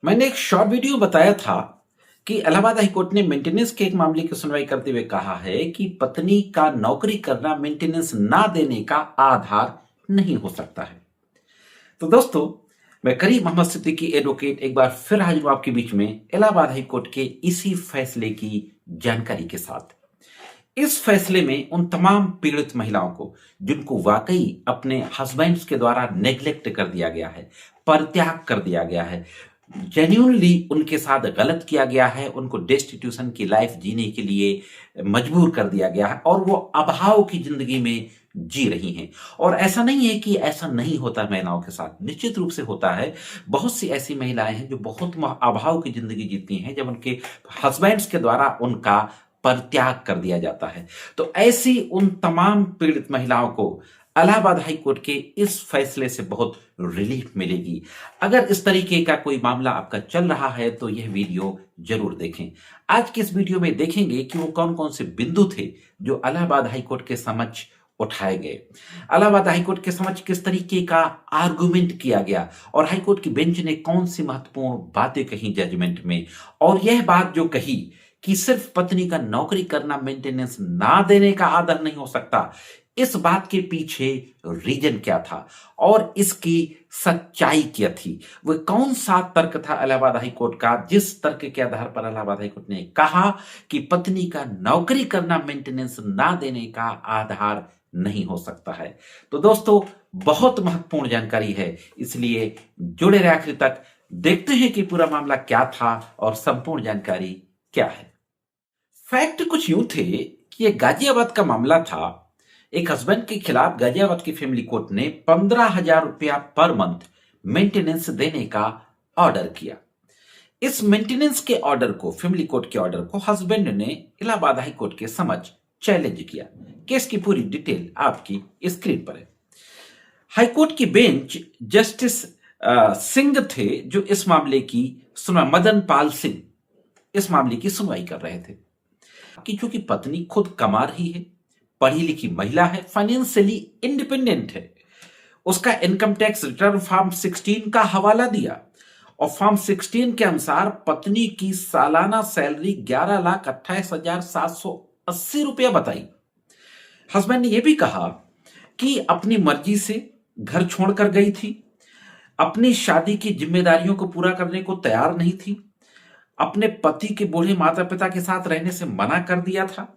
मैंने एक short video बताया था कि इलाहाबाद हाई कोर्ट ने मेंटेनेंस के एक मामले की सुनवाई करते हुए कहा है कि पत्नी का नौकरी करना मेंटेनेंस ना देने का आधार नहीं हो सकता है। तो दोस्तों, मैं करीम मोहम्मद सिद्दीकी एडवोकेट एक बार फिर हाजिर हूं आपके बीच में इलाहाबाद हाई कोर्ट के इसी फैसले की जानकारी के साथ। इस फैसले में उन तमाम पीड़ित महिलाओं को जिनको वाकई अपने हस्बैंड्स के द्वारा नेग्लेक्ट कर दिया गया है, परित्याग कर दिया गया है, जेन्युइनली उनके साथ गलत किया गया है, उनको डेस्टिट्यूशन की लाइफ जीने के लिए मजबूर कर दिया गया है और वो अभाव की जिंदगी में जी रही हैं। और ऐसा नहीं है कि ऐसा नहीं होता महिलाओं के साथ, निश्चित रूप से होता है। बहुत सी ऐसी महिलाएं हैं जो बहुत अभाव की जिंदगी जीती हैं जब उनके हस्बैंड्स के द्वारा उनका परित्याग कर दिया जाता है। तो ऐसी उन तमाम पीड़ित महिलाओं को इलाहाबाद हाई कोर्ट के इस फैसले से बहुत रिलीफ मिलेगी। अगर इस तरीके का कोई मामला आपका चल रहा है तो यह वीडियो जरूर देखें। आज की इस वीडियो में देखेंगे कि वो कौन कौन से बिंदु थे जो इलाहाबाद हाई कोर्ट के समक्ष उठाए गए, इलाहाबाद हाई कोर्ट के समक्ष किस तरीके का आर्गुमेंट किया गया और हाई कोर्ट की बेंच ने कौन सी महत्वपूर्ण बातें कही जजमेंट में, और यह बात जो कही कि सिर्फ पत्नी का नौकरी करना मेंटेनेंस ना देने का आधार नहीं हो सकता, इस बात के पीछे रीजन क्या था और इसकी सच्चाई क्या थी। वह कौन सा तर्क था इलाहाबाद हाई कोर्ट का जिस तर्क के आधार पर इलाहाबाद हाई कोर्ट ने कहा कि पत्नी का नौकरी करना मेंटेनेंस ना देने का आधार नहीं हो सकता है। तो दोस्तों, बहुत महत्वपूर्ण जानकारी है, इसलिए जुड़े रहे आखिर तक। देखते हैं कि पूरा मामला क्या था और संपूर्ण जानकारी क्या है। फैक्ट कुछ यूं थे कि यह गाजियाबाद का मामला था। एक हस्बैंड के खिलाफ गाजियाबाद की फैमिली कोर्ट ने 15,000 रुपया पर मंथ मेंटेनेंस देने का ऑर्डर किया। इस मेंटेनेंस के ऑर्डर को, फैमिली कोर्ट के ऑर्डर को, हस्बैंड ने इलाहाबाद हाई कोर्ट के समक्ष चैलेंज किया। केस की पूरी डिटेल आपकी स्क्रीन पर है। हाई कोर्ट की बेंच जस्टिस सिंह थे जो इस मामले की सुनवाई, मदन पाल सिंह इस मामले की सुनवाई कर रहे थे कि चूंकि पत्नी खुद कमा रही है, पढ़ी लिखी महिला है, फाइनेंशियली इंडिपेंडेंट है, उसका इनकम टैक्स रिटर्न फॉर्म 16 का हवाला दिया और फॉर्म 16 के अनुसार पत्नी की सालाना सैलरी 11,28,780 रुपया बताई। हस्बैंड ने यह भी कहा कि अपनी मर्जी से घर छोड़कर गई थी, अपनी शादी की जिम्मेदारियों को पूरा करने को तैयार नहीं थी, अपने पति के बूढ़े माता पिता के साथ रहने से मना कर दिया था।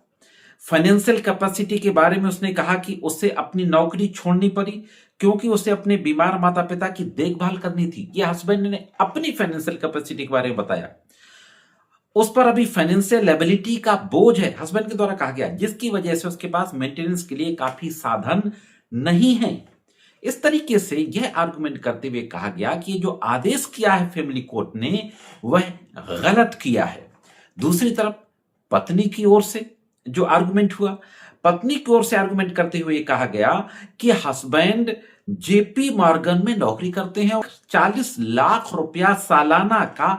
फाइनेंशियल कैपेसिटी के बारे में उसने कहा कि उसे अपनी नौकरी छोड़नी पड़ी क्योंकि उसे अपने बीमार माता पिता की देखभाल करनी थी। यह हस्बैंड ने अपनी फाइनेंशियल कैपेसिटी के बारे में बताया। उस पर अभी फाइनेंशियल एबिलिटी का बोझ है, हस्बैंड के द्वारा कहा गया, जिसकी वजह से उसके पास मेंटेनेंस के लिए काफी साधन नहीं है। इस तरीके से यह आर्गुमेंट करते हुए कहा गया कि जो आदेश किया है फैमिली कोर्ट ने वह गलत किया है। दूसरी तरफ पत्नी की ओर से जो आर्गुमेंट हुआ, पत्नी की ओर से आर्गुमेंट करते हुए कहा गया कि हस्बैंड जेपी मॉर्गन में नौकरी करते हैं और 40 लाख रुपया सालाना का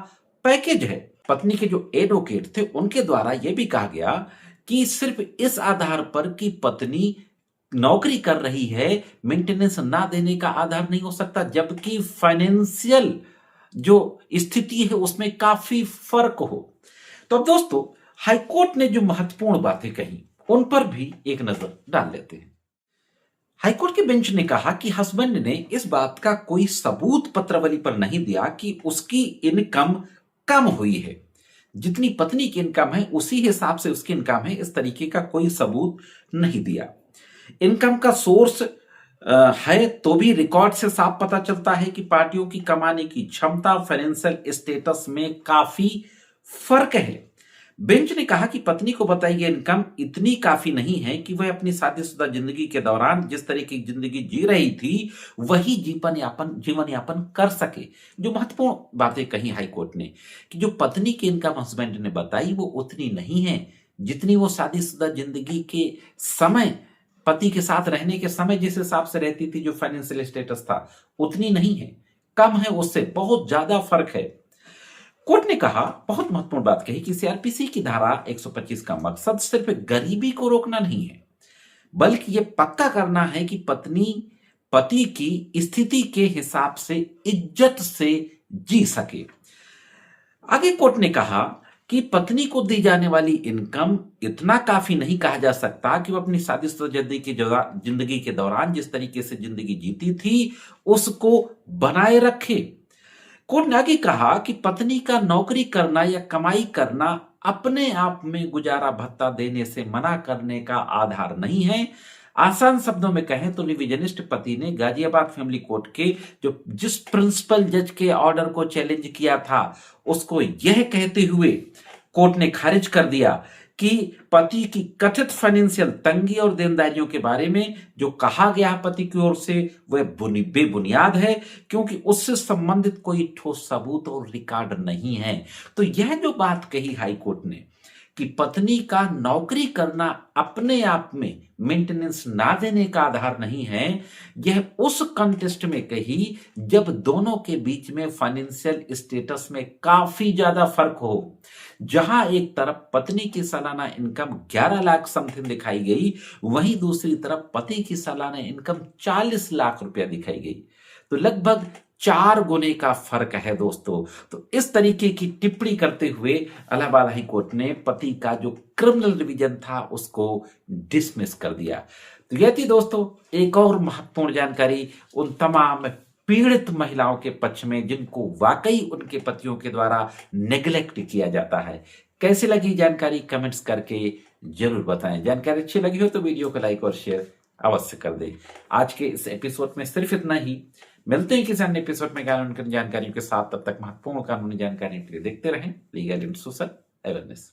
पैकेज है। पत्नी के जो एडवोकेट थे उनके द्वारा यह भी कहा गया कि सिर्फ इस आधार पर कि पत्नी नौकरी कर रही है मेंटेनेंस ना देने का आधार नहीं हो सकता, जबकि फाइनेंशियल जो स्थिति है उसमें काफी फर्क हो। तो अब दोस्तों, हाईकोर्ट ने जो महत्वपूर्ण बातें कही उन पर भी एक नजर डाल लेते हैं। हाईकोर्ट की बेंच ने कहा कि हस्बैंड ने इस बात का कोई सबूत पत्रावली पर नहीं दिया कि उसकी इनकम कम हुई है। जितनी पत्नी की इनकम है उसी हिसाब से उसकी इनकम है, इस तरीके का कोई सबूत नहीं दिया। इनकम का सोर्स है तो भी रिकॉर्ड से साफ पता चलता है कि पार्टियों की कमाने की क्षमता, फाइनेंशियल स्टेटस में काफी फर्क है। बेंच ने कहा कि पत्नी को बताई गई इनकम इतनी काफी नहीं है कि वह अपनी शादीशुदा जिंदगी के दौरान जिस तरीके की जिंदगी जी रही थी वही जीवन यापन कर सके। जो महत्वपूर्ण बातें कही हाईकोर्ट ने कि जो पत्नी की इनकम हस्बैंड ने बताई वो उतनी नहीं है जितनी वो शादीशुदा जिंदगी के समय, पति के साथ रहने के समय जिस हिसाब से रहती थी, जो फाइनेंशियल स्टेटस था, उतनी नहीं है, कम है, उससे बहुत ज्यादा फर्क है। कोर्ट ने कहा, बहुत महत्वपूर्ण बात कही कि सीआरपीसी की धारा 125 का मकसद सिर्फ गरीबी को रोकना नहीं है बल्कि यह पक्का करना है कि पत्नी पति की स्थिति के हिसाब से इज्जत से जी सके। आगे कोर्ट ने कहा कि पत्नी को दी जाने वाली इनकम इतना काफी नहीं कहा जा सकता कि वो अपनी शादीशुदा जिंदगी के दौरान जिस तरीके से जिंदगी जीती थी उसको बनाए रखे। कोर्ट ने आगे कहा कि पत्नी का नौकरी करना या कमाई करना अपने आप में गुजारा भत्ता देने से मना करने का आधार नहीं है। आसान शब्दों में कहें तो रिविजनिस्ट पति ने गाजियाबाद फैमिली कोर्ट के जिस प्रिंसिपल जज के ऑर्डर को चैलेंज किया था उसको यह कहते हुए कोर्ट ने खारिज कर दिया कि पति की कथित फाइनेंशियल तंगी और देनदारियों के बारे में जो कहा गया पति की ओर से वह बेबुनियाद है, क्योंकि उससे संबंधित कोई ठोस सबूत और रिकॉर्ड नहीं है। तो यह जो बात कही हाई कोर्ट ने कि पत्नी का नौकरी करना अपने आप में मेंटेनेंस ना देने का आधार नहीं है, यह उस कंटेस्ट में कही जब दोनों के बीच में फाइनेंशियल स्टेटस में काफी ज्यादा फर्क हो। जहां एक तरफ पत्नी की सालाना इनकम 11 लाख समथिंग दिखाई गई, वहीं दूसरी तरफ पति की सालाना इनकम 40 लाख रुपया दिखाई गई। तो लगभग 4 गुने का फर्क है दोस्तों। तो इस तरीके की टिप्पणी करते हुए इलाहाबाद हाई कोर्ट ने पति का जो क्रिमिनल रिवीजन था उसको डिसमिस कर दिया। तो यह थी दोस्तों एक और महत्वपूर्ण जानकारी उन तमाम पीड़ित महिलाओं के पक्ष में जिनको वाकई उनके पतियों के द्वारा नेग्लेक्ट किया जाता है। कैसी लगी जानकारी कमेंट्स करके जरूर बताएं। जानकारी अच्छी लगी हो तो वीडियो को लाइक और शेयर अवश्य कर दें। आज के इस एपिसोड में सिर्फ इतना ही। मिलते हैं किसी अन्य एपिसोड में कानूनी जानकारियों के साथ। तब तक महत्वपूर्ण कानूनी जानकारी के लिए देखते रहें लीगल एंड सोशल अवेयरनेस।